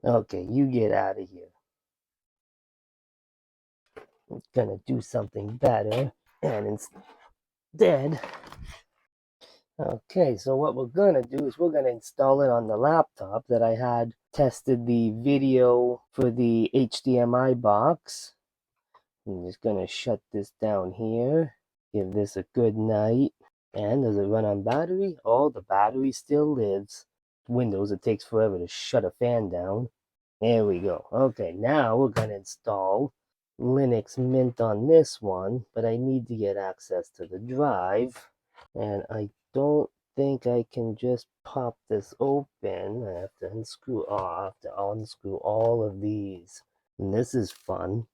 Okay, you get out of here. I'm gonna do something better. And instead, okay, so what we're gonna do is we're gonna install it on the laptop that I had tested the video for the HDMI box. I'm just gonna shut this down here. Give this a good night. And does it run on battery? Oh, the battery still lives. Windows, it takes forever to shut a fan down. There we go. Okay, now we're going to install Linux Mint on this one, but I need to get access to the drive. And I don't think I can just pop this open. I have to unscrew off, to unscrew all of these. And this is fun.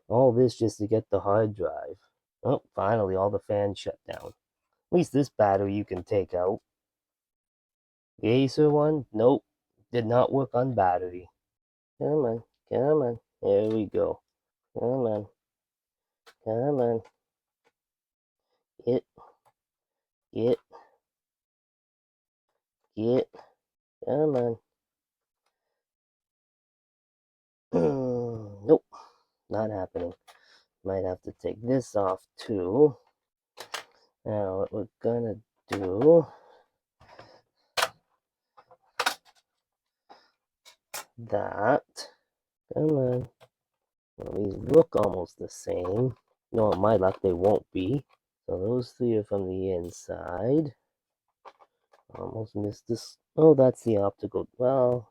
All this just to get the hard drive. Oh, finally, all the fans shut down. At least this battery you can take out. The Acer one, nope, did not work on battery. Come on, come on. There we go. Come on, come on. Get, get, get. Come on. Nope, not happening. Might have to take this off too. Now, what we're gonna do, that. Come on. Well, these look almost the same. No, in my luck, they won't be. So those three are from the inside. Almost missed this. Oh, that's the optical. Well,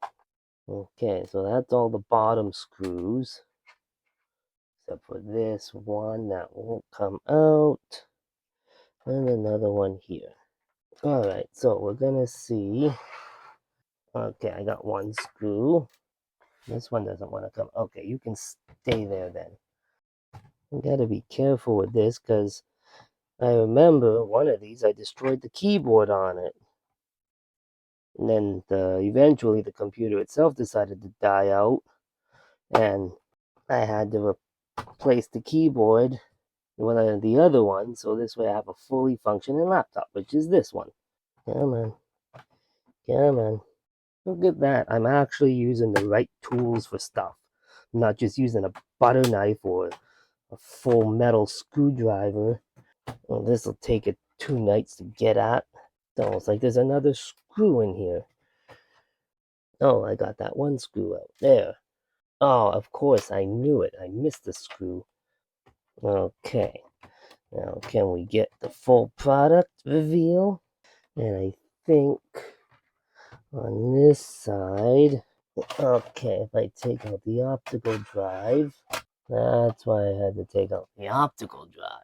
okay, so that's all the bottom screws. Except for this one that won't come out. And another one here. Alright, so we're gonna see. Okay, I got one screw. This one doesn't want to come. Okay, you can stay there then. You gotta be careful with this because I remember one of these I destroyed the keyboard on it. And then eventually the computer itself decided to die out, and I had to replace the keyboard with the other one, so this way I have a fully functioning laptop, which is this one. Come on, come on. Look at that. I'm actually using the right tools for stuff. I'm not just using a butter knife or a full metal screwdriver. Well, this will take it 2 nights to get at. It's almost like there's another screw in here. Oh, I got that one screw out. There. Oh, of course, I knew it. I missed the screw. Okay. Now, can we get the full product reveal? And I think on this side, okay, if I take out the optical drive, that's why I had to take out the optical drive.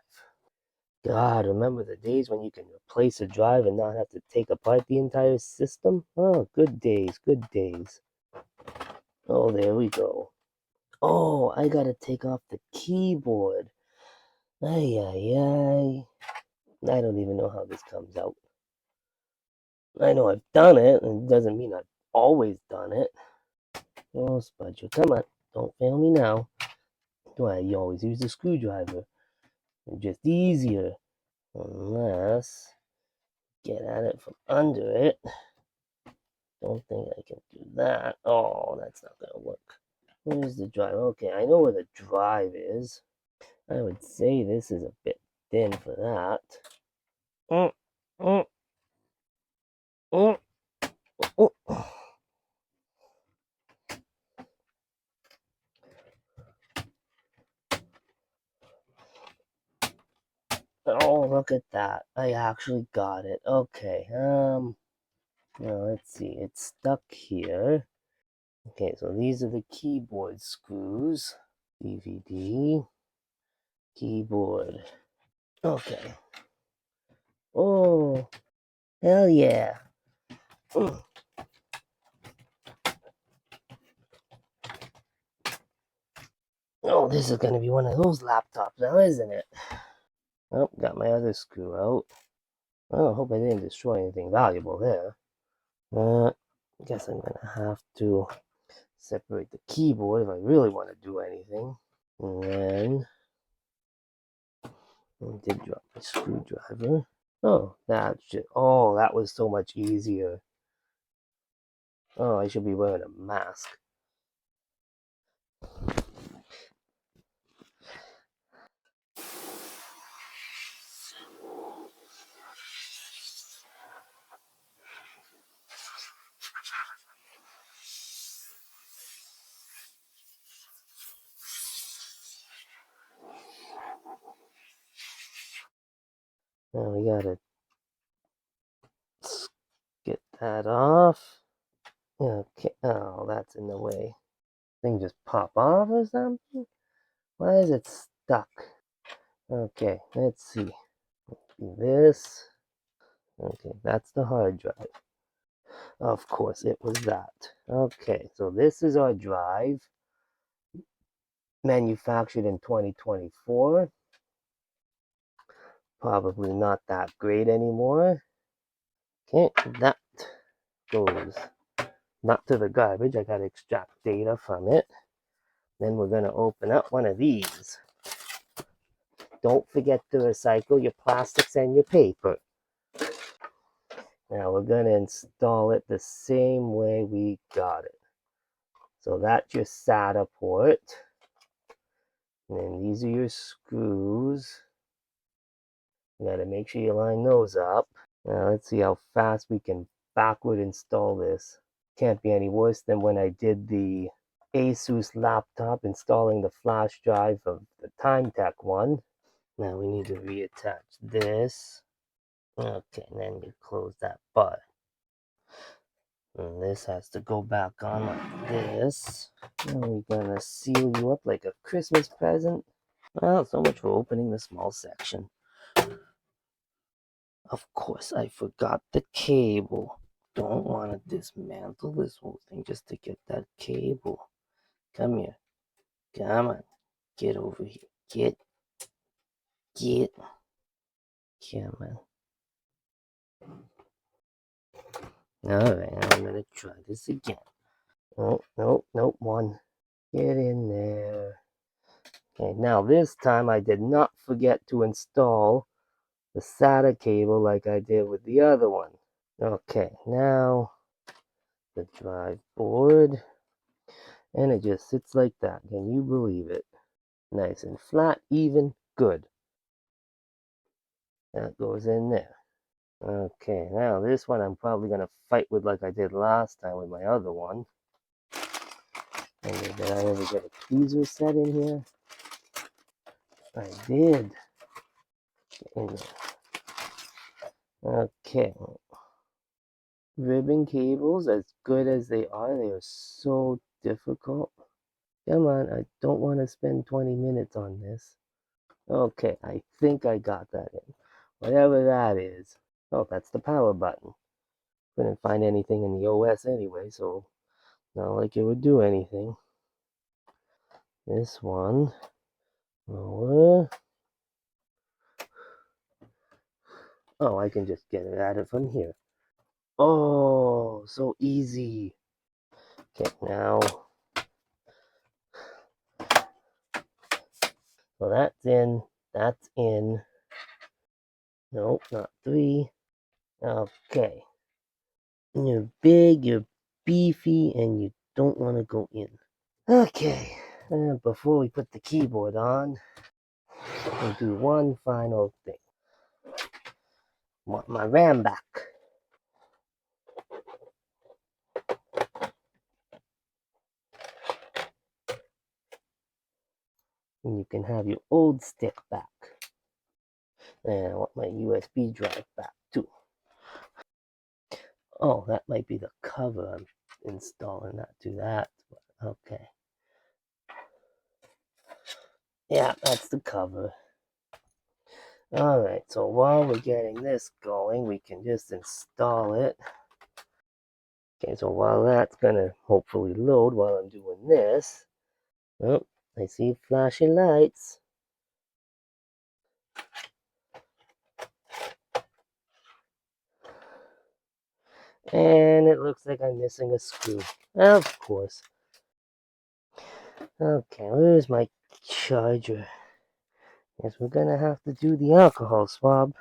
God, remember the days when you can replace a drive and not have to take apart the entire system? Oh, good days, good days. Oh, there we go. Oh, I gotta take off the keyboard. Ay, ay, ay. I don't even know how this comes out. I know I've done it, and it doesn't mean I've always done it. Oh, Spudger, come on. Don't fail me now. Why, you always use the screwdriver. It's just easier. Unless, get at it from under it. Don't think I can do that. Oh, that's not gonna work. Where's the drive? Okay, I know where the drive is. I would say this is a bit thin for that. Mm, mm, mm, mm. Oh, look at that. I actually got it. Okay, now let's see. It's stuck here. Okay, so these are the keyboard screws. DVD. Keyboard. Okay. Oh, hell yeah. Mm. Oh, this is going to be one of those laptops now, isn't it? Oh, got my other screw out. Oh, hope I didn't destroy anything valuable there. I guess I'm going to have to separate the keyboard if I really want to do anything. And then I did drop my screwdriver. Oh, that was so much easier. Oh, I should be wearing a mask. Now we gotta get that off. Okay. Oh, that's in the way. Thing just pop off or something? Why is it stuck? Okay, let's see. Do this. Okay, that's the hard drive. Of course, it was that. Okay, so this is our drive, manufactured in 2024. Probably not that great anymore. Okay, that goes not to the garbage. I gotta extract data from it. Then we're gonna open up one of these. Don't forget to recycle your plastics and your paper. Now we're gonna install it the same way we got it. So that's your SATA port. And then these are your screws. You gotta make sure you line those up. Now let's see how fast we can backward install this. Can't be any worse than when I did the Asus laptop installing the flash drive of the TimeTech one. Now we need to reattach this. Okay, and then you close that bar. And this has to go back on like this. And we're gonna seal you up like a Christmas present. Well, so much for opening the small section. Of course, I forgot the cable. Don't want to dismantle this whole thing just to get that cable. Come here. Come on. Get over here. Get. Come on. Alright, now I'm gonna try this again. Oh, nope, one. Get in there. Okay, now this time I did not forget to install the SATA cable like I did with the other one. Okay, now the drive board. And it just sits like that. Can you believe it? Nice and flat, even, good. That goes in there. Okay, now this one I'm probably going to fight with like I did last time with my other one. And did I ever get a tweezer set in here? I did. Get in there. Okay. Ribbon cables, as good as they are so difficult. Come on, I don't want to spend 20 minutes on this. Okay, I think I got that in. Whatever that is. Oh, that's the power button. Couldn't find anything in the OS anyway, so not like it would do anything. This one. Lower. Oh, I can just get it at it from here. Oh, so easy. Okay, now. So that's in. That's in. Nope, not 3. Okay. You're big, you're beefy, and you don't want to go in. Okay, before we put the keyboard on, we'll do one final thing. Want my RAM back. And you can have your old stick back. And I want my USB drive back too. Oh, that might be the cover I'm installing, not do that. Okay. Yeah, that's the cover. Alright, so while we're getting this going, we can just install it. Okay, so while that's gonna hopefully load while I'm doing this, oh, I see flashing lights. And it looks like I'm missing a screw. Of course. Okay, where's my charger? Guess we're gonna have to do the alcohol swab.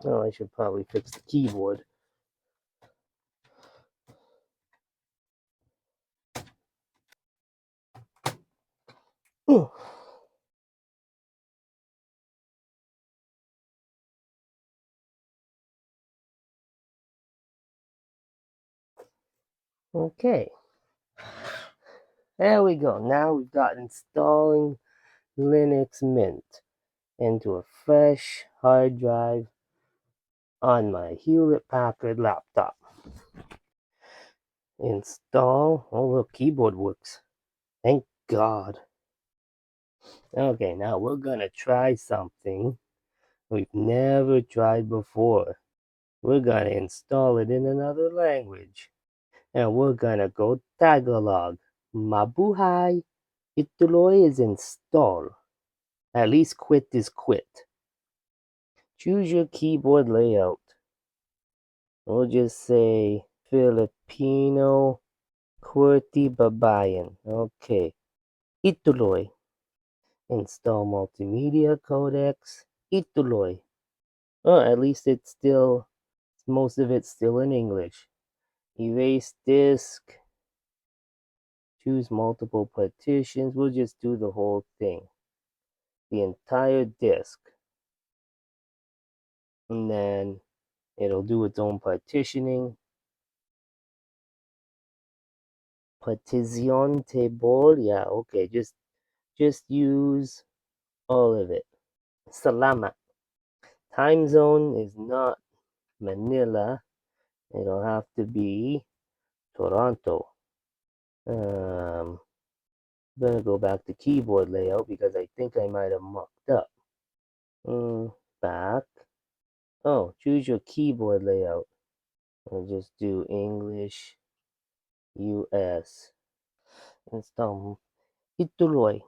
Oh, I should probably fix the keyboard. Okay, there we go. Now we've got installing Linux Mint into a fresh hard drive on my Hewlett Packard laptop. Install. Oh, look, keyboard works. Thank God. Okay, now we're gonna try something we've never tried before. We're gonna install it in another language. And we're gonna go Tagalog. Mabuhay. Ituloy is install. At least quit is quit. Choose your keyboard layout. We'll just say Filipino QWERTY Babayan. Okay. Ituloy. Install multimedia codecs. Ituloy. Oh, at least most of it's still in English. Erase disk. Choose multiple partitions. We'll just do the whole thing. The entire disk. And then it'll do its own partitioning. Partition table. Yeah, okay. Just use all of it. Salamat. Time zone is not Manila. It'll have to be Toronto. I'm gonna go back to keyboard layout because I think I might have mucked up. Back. Oh, choose your keyboard layout. I'll just do English, US. Install. Ituloy.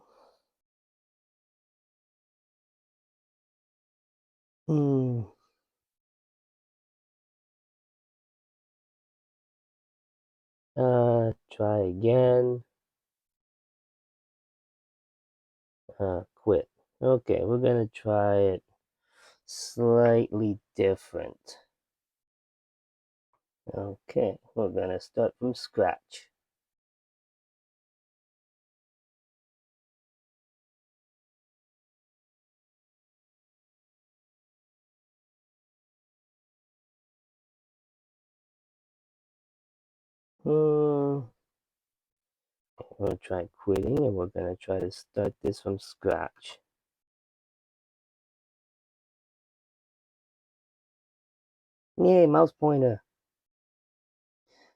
Try again. Quit. Okay, we're gonna try it slightly different. Okay, we're gonna start from scratch. We're gonna try quitting and we're gonna try to start this from scratch. Yay, mouse pointer.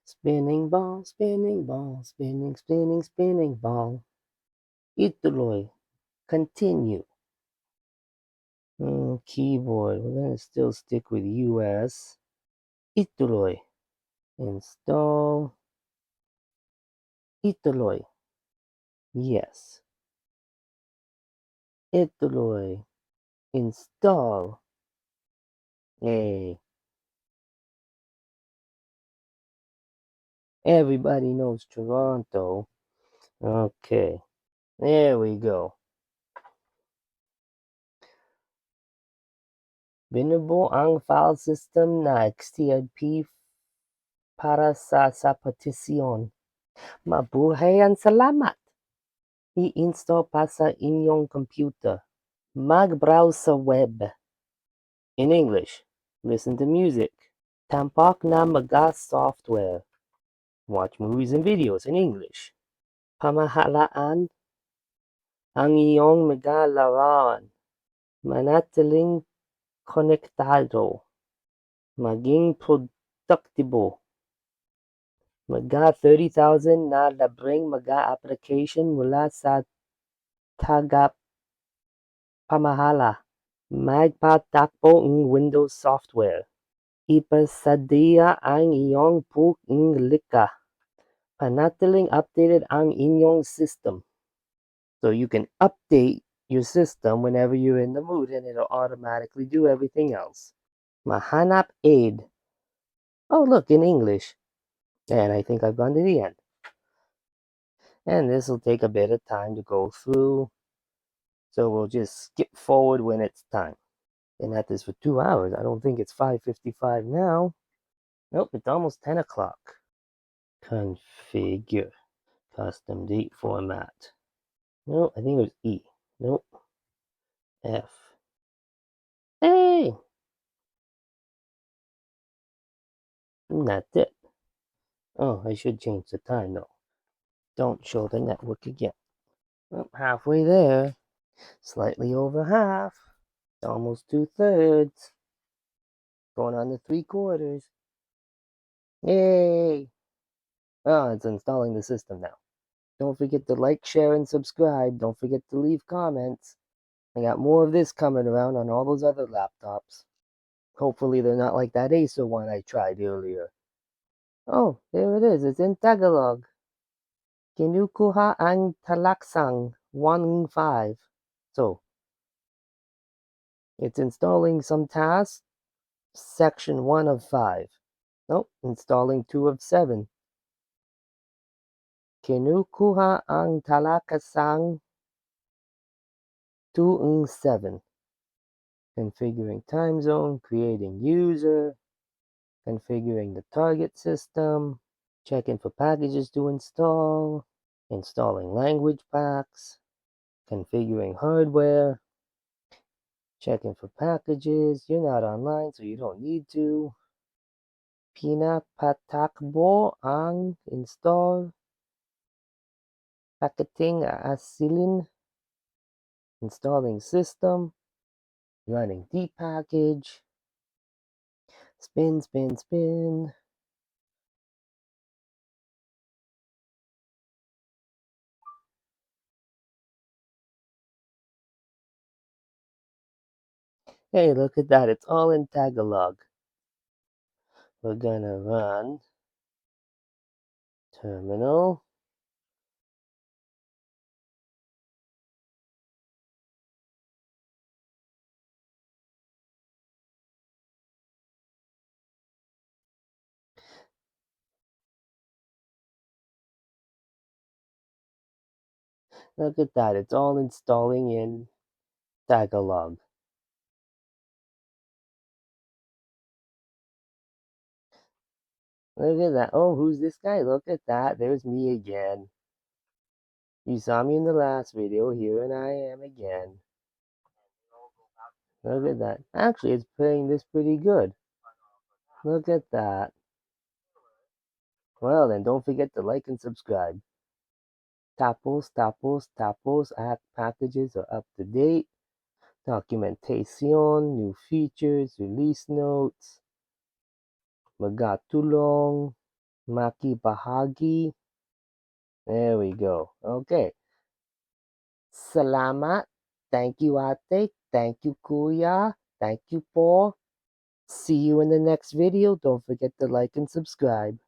Spinning ball, spinning ball, spinning, spinning, spinning ball. Ituloy. Continue. Keyboard. We're gonna still stick with US. Ituloy. Install. Ituloy. Yes. Ituloy. Install. Yay. Everybody knows Toronto. Okay. There we go. Binubuo ang file system na XTLP para sa petisyon. Mabuhay ang salamat. I-install pa sa inyong computer. Mag-browse sa web. In English. Listen to music. Tampak na mga software. Watch movies and videos in English. Pamahalaan ang iyong mga larawan. Manatiling konektado. Maging produktibo. Mga 30,000 na libreng mga application mula sa tagapamahala. Magpatakbo ng Windows software. Ipasadya ang iyong pag-inglika. Panatiling updated ang inyong system. So you can update your system whenever you're in the mood and it'll automatically do everything else. Mahanap aid. Oh, look, in English. And I think I've gone to the end. And this will take a bit of time to go through. So we'll just skip forward when it's time. Been at this for 2 hours. I don't think it's 5:55 now. Nope, it's almost 10 o'clock. Configure. Custom date format. No, I think it was E. Nope. F. Hey! And that's it. Oh, I should change the time though. Don't show the network again. Oh, halfway there. Slightly over half. Almost 2/3. Going on to 3/4. Yay! Oh, it's installing the system now. Don't forget to like, share, and subscribe. Don't forget to leave comments. I got more of this coming around on all those other laptops. Hopefully they're not like that Acer one I tried earlier. Oh, there it is. It's in Tagalog. Kinukuha ang talaksang 1-5. So, it's installing some tasks, section 1 of 5. Nope, installing 2 of 7. Kinukuha ang talakasang 2-7. Configuring time zone, creating user, configuring the target system, checking for packages to install, installing language packs, configuring hardware, checking for packages. You're not online, so you don't need to. Pinapatakbo ang install packaging asilin, installing system, running dpackage, spin, spin, spin. Hey, look at that. It's all in Tagalog. We're gonna run terminal. Look at that. It's all installing in Tagalog. Look at that. Oh, who's this guy? Look at that. There's me again. You saw me in the last video. Here and I am again. Look at that. Actually, it's playing this pretty good. Look at that. Well, then don't forget to like and subscribe. Tapos. Packages are up to date. Documentation, new features, release notes. Magatulong. Makibahagi. There we go. Okay. Salamat. Thank you, ate. Thank you, kuya. Thank you, po. See you in the next video. Don't forget to like and subscribe.